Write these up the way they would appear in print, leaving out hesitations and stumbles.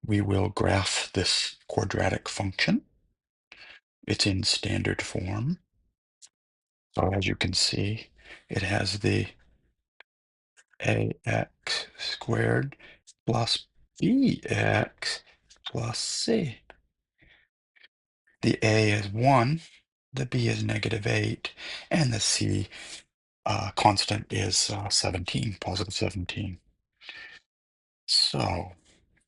we will graph this quadratic function. It's in standard form. So as you can see, it has the ax squared plus bx plus c. The a is 1, the b is -8, and the c constant is 17, positive 17. So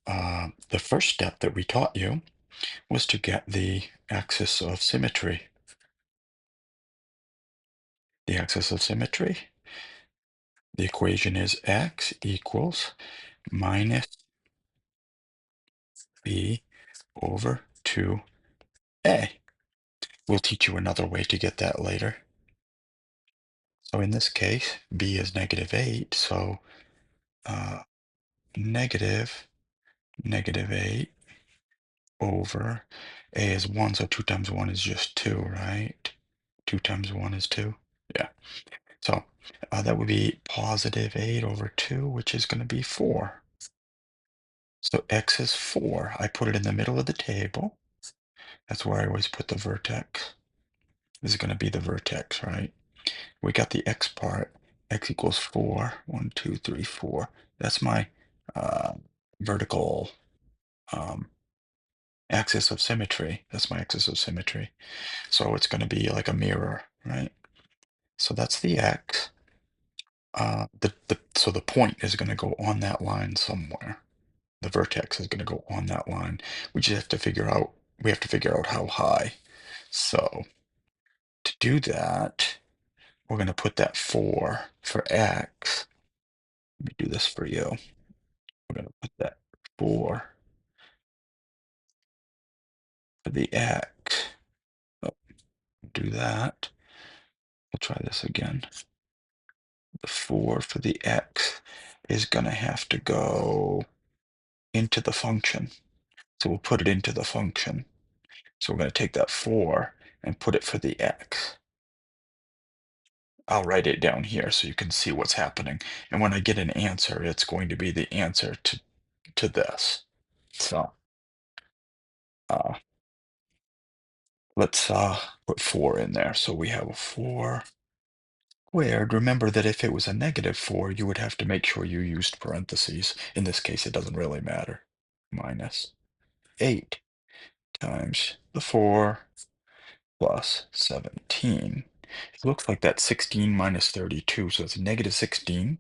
the first step that we taught you was to get the axis of symmetry. The axis of symmetry, the equation is x equals minus b over 2a. We'll teach you another way to get that later. So in this case, b is -8, so uh, negative -8 over a is 1, so 2 times 1 is just 2, right? 2 times 1 is 2. Yeah. So that would be positive 8 over 2, which is going to be 4. So x is 4. I put it in the middle of the table. That's where I always put the vertex. This is going to be the vertex, right? We got the x part. X equals 4. 1, 2, 3, 4. That's my uh, vertical um, axis of symmetry. That's my axis of symmetry. So it's going to be like a mirror, right? So that's the x. So the point is going to go on that line somewhere. The vertex is going to go on that line. We just have to figure out, how high. So to do that, we're going to put that 4 for x. Let me do this for you. We're going to put that 4 for the x. Oh, do that. We'll try this again. The 4 for the x is going to have to go into the function. So we'll put it into the function. So we're going to take that 4 and put it for the x. I'll write it down here so you can see what's happening. And when I get an answer, it's going to be the answer to this. So uh, let's put 4 in there. So we have a 4 squared. Remember that if it was a -4, you would have to make sure you used parentheses. In this case, it doesn't really matter. Minus 8 times the 4 plus 17. It looks like that's 16 minus 32, so it's -16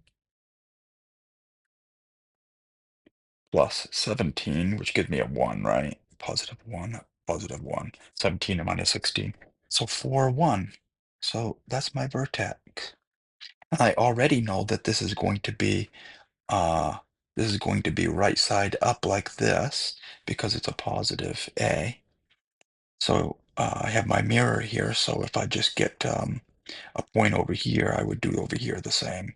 plus 17, which gives me a 1, right? Positive 1, positive 1. 17 minus 16. So 4, 1. So that's my vertex. And I already know that uh this is going to be right side up like this because it's a positive A. So I have my mirror here, so if I just get a point over here, I would do over here the same.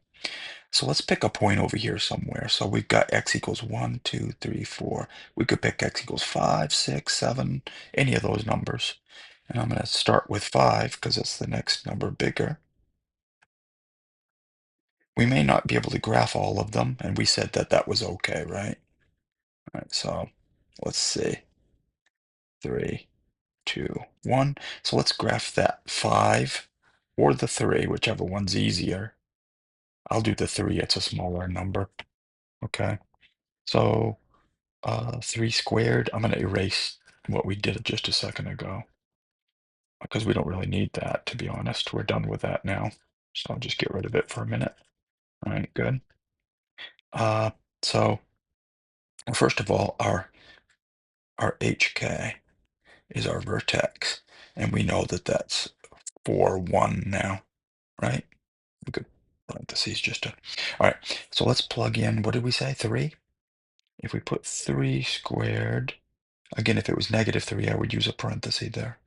So let's pick a point over here somewhere. So we've got x equals 1, 2, 3, 4. We could pick x equals 5, 6, 7, any of those numbers. And I'm going to start with 5 because it's the next number bigger. We may not be able to graph all of them, and we said that that was okay, right? All right, so let's see. 3, 2, 1. So let's graph that 5 or the 3, whichever one's easier. I'll do the 3, it's a smaller number. Okay. So 3 squared, I'm going to erase what we did just a second ago because we don't really need that, to be honest. We're done with that now. So I'll just get rid of it for a minute. All right, good. Uh, so first of all, our HK is our vertex, and we know that that's 4, 1 now, right? We could parentheses just to. All right, so let's plug in, what did we say, 3? If we put 3 squared, again, if it was -3, I would use a parenthesis there.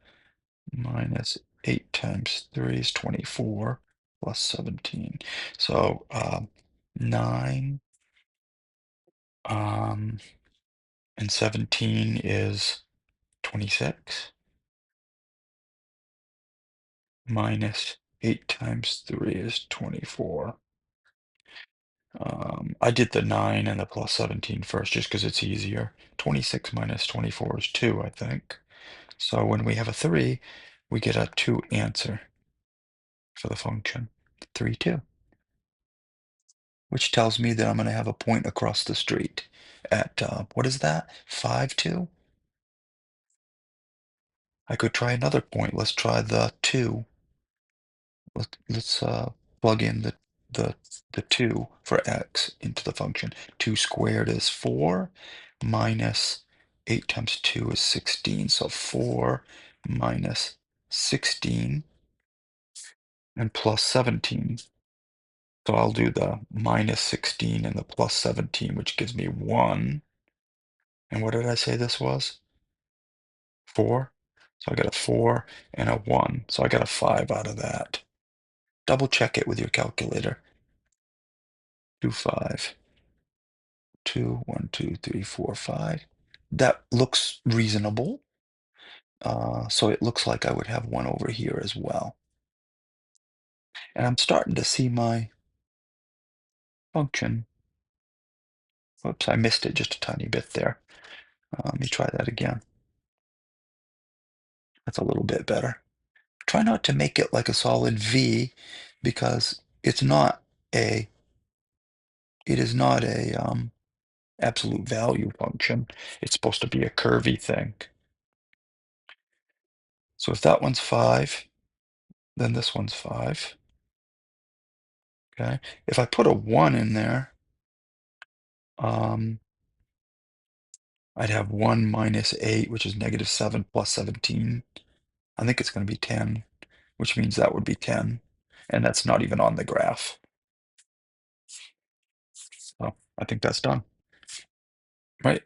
Minus 8 times 3 is 24 plus 17. So 9 um, and 17 is 26 minus 8 times 3 is 24. I did the 9 and the plus 17 first just because it's easier. 26 minus 24 is 2, I think. So when we have a 3, we get a 2 answer for the function. 3, 2. Which tells me that I'm going to have a point across the street at, what is that? 5, 2? I could try another point. Let's try the 2. Let's plug in the the 2 for x into the function. 2 squared is 4 minus 8 times 2 is 16. So 4 minus 16 and plus 17. So I'll do the minus 16 and the plus 17, which gives me 1. And what did I say this was? 4. So I got a 4 and a 1. So I got a 5 out of that. Double check it with your calculator. 2, 5. 2, 1, 2, 3, 4, 5. That looks reasonable. So it looks like I would have one over here as well. And I'm starting to see my function. Whoops, I missed it just a tiny bit there. Let me try that again. That's a little bit better. Try not to make it like a solid V because a it is not a absolute value function. It's supposed to be a curvy thing. So if that one's 5, then this one's 5. Okay. If I put a 1 in there, I'd have 1 minus 8, which is negative 7 plus 17. I think it's going to be 10, which means that would be 10. And that's not even on the graph. So I think that's done. Right.